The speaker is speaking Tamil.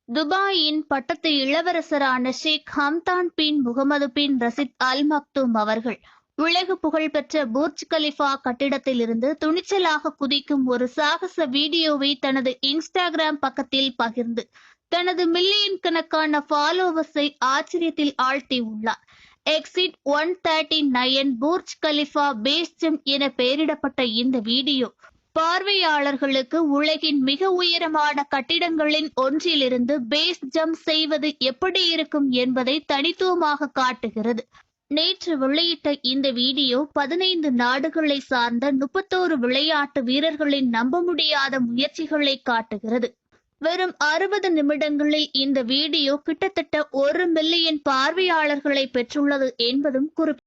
துபாயின் பட்டத்து இளவரசரான ஷேக் ஹம்தான் பின் முகமது பின் ரசித் அல் மக்தூம் அவர்கள் உலக புகழ்பெற்ற புர்ஜ் கலிஃபா கட்டிடத்தில் இருந்து துணிச்சலாக குதிக்கும் ஒரு சாகச வீடியோவை தனது இன்ஸ்டாகிராம் பக்கத்தில் பகிர்ந்து தனது மில்லியன் கணக்கான ஃபாலோவர்ஸை ஆச்சரியத்தில் ஆழ்த்தியுள்ளார். Exit 139 Burj Khalifa base jump என பெயரிடப்பட்ட இந்த வீடியோ பார்வையாளர்களுக்கு உலகின் மிக உயரமான கட்டிடங்களின் ஒன்றிலிருந்து பேஸ் ஜம்ப் செய்வது எப்படி இருக்கும் என்பதை தனித்துவமாக காட்டுகிறது. நேற்று வெளியிட்ட இந்த வீடியோ 15 நாடுகளை சார்ந்த 31 விளையாட்டு வீரர்களின் நம்ப முடியாத முயற்சிகளை காட்டுகிறது. வெறும் 60 நிமிடங்களில் இந்த வீடியோ கிட்டத்தட்ட 1 மில்லியன் பார்வையாளர்களை பெற்றுள்ளது என்பதும் குறிப்பிடத்தக்கது.